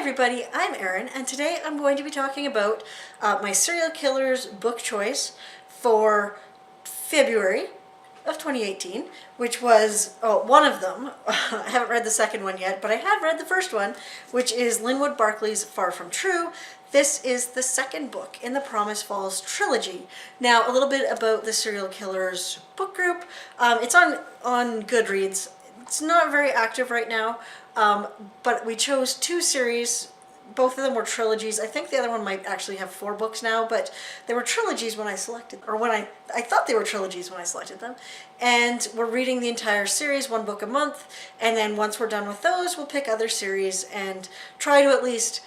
everybody, I'm Erin, and today I'm going to be talking about my serial killers book choice for February of 2018, which was one of them. I haven't read the second one yet, but I have read the first one, which is Linwood Barclay's Far From True. This is the second book in the Promise Falls trilogy. Now, a little bit about the serial killers book group. It's on Goodreads. It's not very active right now, but we chose two series. Both of them were trilogies. I think the other one might actually have 4 books now, but they were trilogies when I selected, or when I thought they were trilogies when I selected them. And we're reading the entire series, 1 book a month, and then once we're done with those, we'll pick other series and try to at least,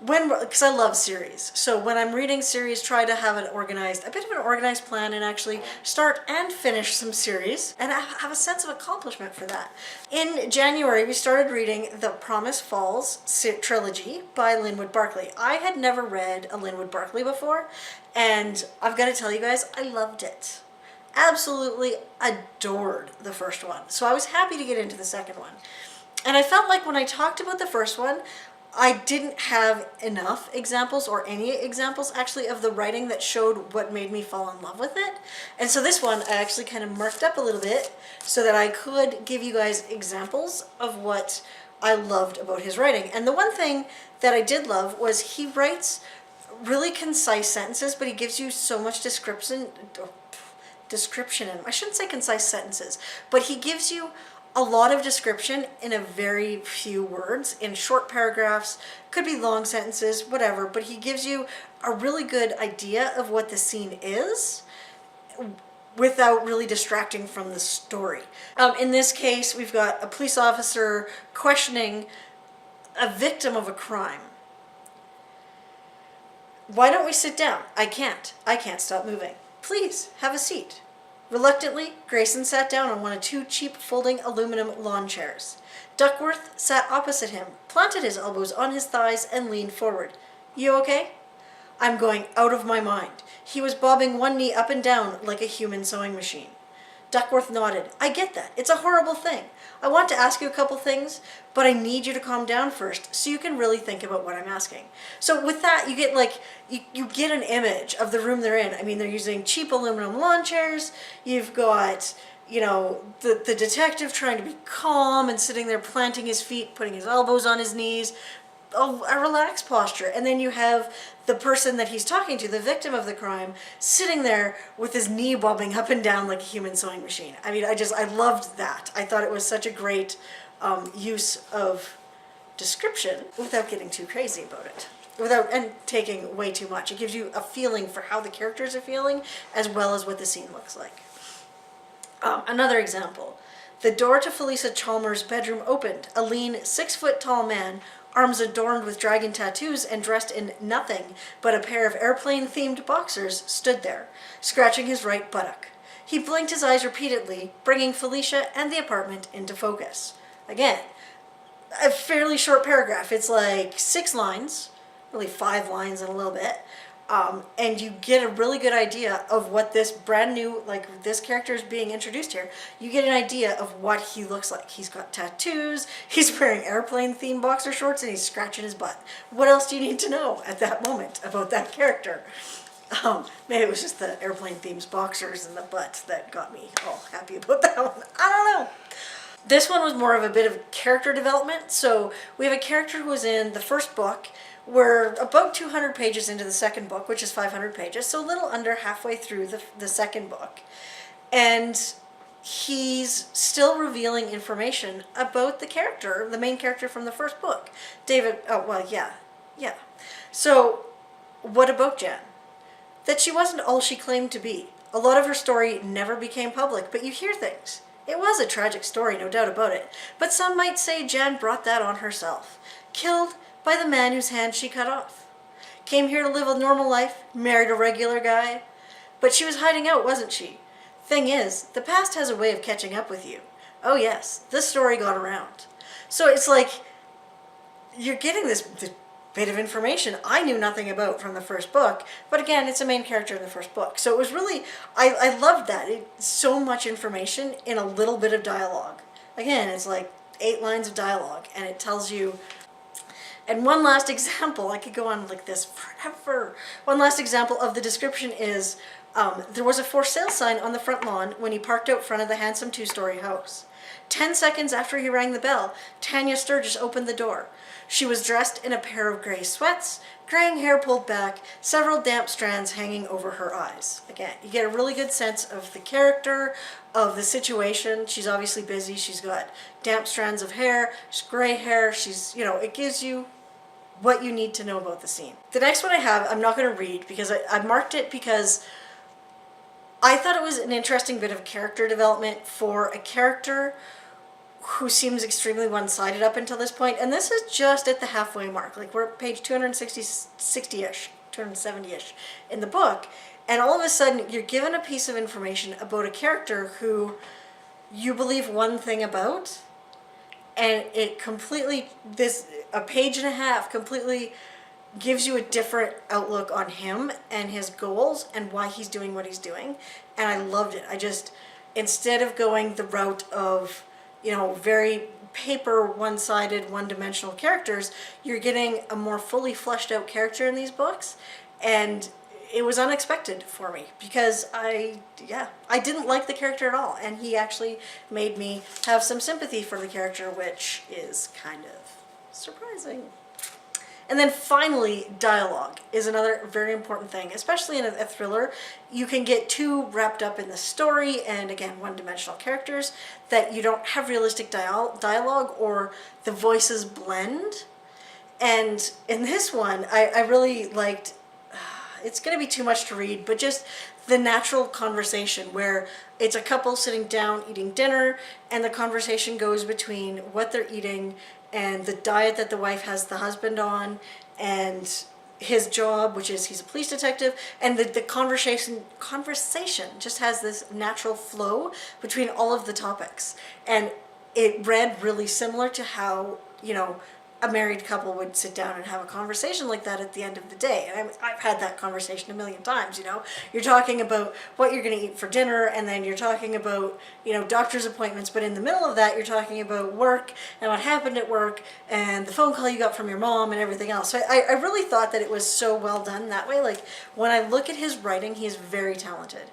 because I love series, so when I'm reading series, try to have a bit of an organized plan and actually start and finish some series and have a sense of accomplishment for that. In January, we started reading the Promise Falls trilogy by Linwood Barclay. I had never read a Linwood Barclay before, and I've got to tell you guys, I loved it. Absolutely adored the first one. So I was happy to get into the second one. And I felt like when I talked about the first one, I didn't have enough examples, or any examples actually, of the writing that showed what made me fall in love with it. And so this one I actually kind of marked up a little bit so that I could give you guys examples of what I loved about his writing. And the one thing that I did love was he writes really concise sentences, but he gives you so much description in them. I shouldn't say concise sentences, but he gives you a lot of description in a very few words, in short paragraphs, could be long sentences, whatever, but he gives you a really good idea of what the scene is without really distracting from the story. In this case, we've got a police officer questioning a victim of a crime. Why don't we sit down? I can't stop moving. Please, have a seat. Reluctantly, Grayson sat down on one of 2 cheap folding aluminum lawn chairs. Duckworth sat opposite him, planted his elbows on his thighs, and leaned forward. You okay? I'm going out of my mind. He was bobbing one knee up and down like a human sewing machine. Duckworth nodded. I get that. It's a horrible thing. I want to ask you a couple things, but I need you to calm down first so you can really think about what I'm asking. So with that, you get you get an image of the room they're in. I mean, they're using cheap aluminum lawn chairs. You've got, the detective trying to be calm and sitting there planting his feet, putting his elbows on his knees, a relaxed posture. And then you have the person that he's talking to, the victim of the crime, sitting there with his knee bobbing up and down like a human sewing machine. I mean, I loved that. I thought it was such a great use of description without getting too crazy about it. And taking way too much. It gives you a feeling for how the characters are feeling, as well as what the scene looks like. Another example. The door to Felicia Chalmers' bedroom opened. A lean, 6-foot-tall man, arms adorned with dragon tattoos and dressed in nothing but a pair of airplane-themed boxers, stood there, scratching his right buttock. He blinked his eyes repeatedly, bringing Felicia and the apartment into focus. Again, a fairly short paragraph. It's like 6 lines, really 5 lines and a little bit. And you get a really good idea of what this brand new, this character is being introduced here. You get an idea of what he looks like. He's got tattoos, he's wearing airplane-themed boxer shorts, and he's scratching his butt. What else do you need to know at that moment about that character? Maybe it was just the airplane-themed boxers and the butt that got me all happy about that one. I don't know. This one was more of a bit of character development. So we have a character who was in the first book. We're about 200 pages into the second book, which is 500 pages, so a little under halfway through the second book. And he's still revealing information about the character, the main character from the first book. David, yeah. So what about Jan? That she wasn't all she claimed to be. A lot of her story never became public, but you hear things. It was a tragic story, no doubt about it. But some might say Jan brought that on herself. Killed by the man whose hand she cut off. Came here to live a normal life, married a regular guy. But she was hiding out, wasn't she? Thing is, the past has a way of catching up with you. Oh yes, this story got around. So it's like, you're getting this bit of information I knew nothing about from the first book, but again, it's a main character in the first book. So it was really, I loved that. It's so much information in a little bit of dialogue. Again, it's like 8 lines of dialogue, and it tells you And one last example, I could go on like this forever. One last example of the description is there was a for sale sign on the front lawn when he parked out front of the handsome 2-story house. 10 seconds after he rang the bell, Tanya Sturgis opened the door. She was dressed in a pair of gray sweats, graying hair pulled back, several damp strands hanging over her eyes. Again, you get a really good sense of the character, of the situation. She's obviously busy. She's got damp strands of hair, she's gray hair. She's, it gives you what you need to know about the scene. The next one I have, I'm not going to read because I marked it because I thought it was an interesting bit of character development for a character who seems extremely one-sided up until this point. And this is just at the halfway mark. Like, we're at page 260-ish, 270-ish in the book. And all of a sudden, you're given a piece of information about a character who you believe one thing about, and it completely, a page and a half completely gives you a different outlook on him and his goals and why he's doing what he's doing. And I loved it. Instead of going the route of, very paper, one-sided, one-dimensional characters, you're getting a more fully fleshed out character in these books. And it was unexpected for me because I didn't like the character at all. And he actually made me have some sympathy for the character, which is kind of surprising. And then finally, dialogue is another very important thing, especially in a thriller. You can get too wrapped up in the story and, again, one-dimensional characters that you don't have realistic dialogue or the voices blend. And in this one, I really liked, it's going to be too much to read, but just the natural conversation where it's a couple sitting down eating dinner and the conversation goes between what they're eating and the diet that the wife has the husband on, and his job, which is he's a police detective, and the conversation just has this natural flow between all of the topics. And it read really similar to how, a married couple would sit down and have a conversation like that at the end of the day. And I've had that conversation a million times, You're talking about what you're going to eat for dinner, and then you're talking about, doctor's appointments, but in the middle of that, you're talking about work and what happened at work and the phone call you got from your mom and everything else. So I really thought that it was so well done that way. Like, when I look at his writing, he is very talented.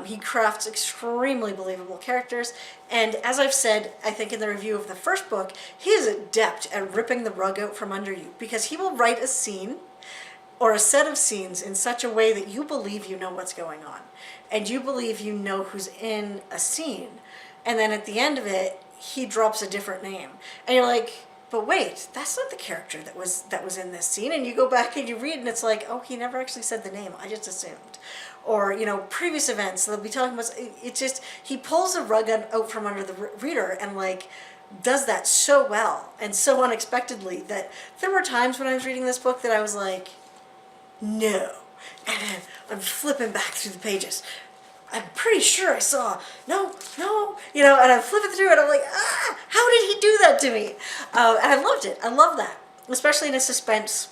He crafts extremely believable characters, and as I've said, I think in the review of the first book, he is adept at ripping the rug out from under you, because he will write a scene or a set of scenes in such a way that you believe you know what's going on, and you believe you know who's in a scene, and then at the end of it, he drops a different name, and you're like, but wait, that's not the character that was in this scene. And you go back and you read, and it's like, oh, he never actually said the name. I just assumed. Or, previous events. They'll be talking about. It's just, he pulls the rug out from under the reader and does that so well and so unexpectedly that there were times when I was reading this book that I was like, no, and then I'm flipping back through the pages. I'm pretty sure I saw, no, and I'm flipping through it, I'm like, how did he do that to me? And I loved it. I love that, especially in a suspense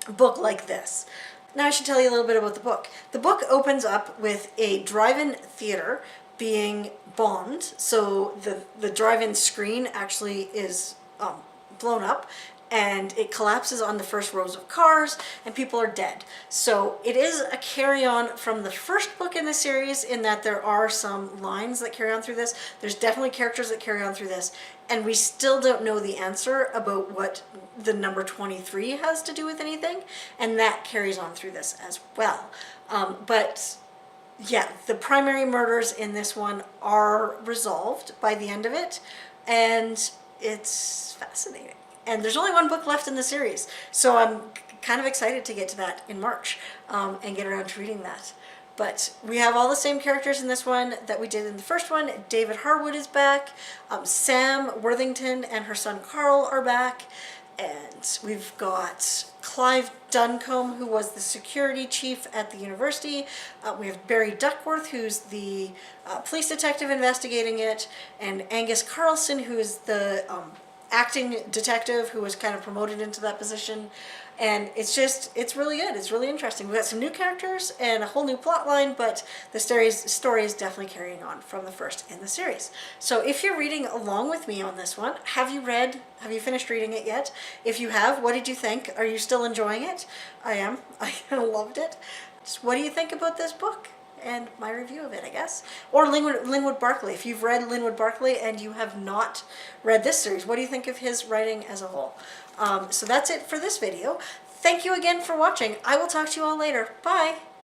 book like this. Now I should tell you a little bit about the book. The book opens up with a drive-in theater being bombed, so the drive-in screen actually is blown up, and it collapses on the first rows of cars, and people are dead. So it is a carry-on from the first book in the series in that there are some lines that carry on through this. There's definitely characters that carry on through this, and we still don't know the answer about what the number 23 has to do with anything, and that carries on through this as well. But yeah, the primary murders in this one are resolved by the end of it, and it's fascinating. And there's only one book left in the series, so I'm kind of excited to get to that in March and get around to reading that. But we have all the same characters in this one that we did in the first one. David Harwood is back. Sam Worthington and her son Carl are back. And we've got Clive Duncombe, who was the security chief at the university. We have Barry Duckworth, who's the police detective investigating it. And Angus Carlson, who is the acting detective who was kind of promoted into that position. And it's really good. It's really interesting. We've got some new characters and a whole new plot line, but the story is definitely carrying on from the first in the series. So if you're reading along with me on this one, have you finished reading it yet? If you have, what did you think? Are you still enjoying it? I am. I loved it. So what do you think about this book? And my review of it, I guess. Or Linwood Barclay. If you've read Linwood Barclay and you have not read this series, what do you think of his writing as a whole? So that's it for this video. Thank you again for watching. I will talk to you all later. Bye!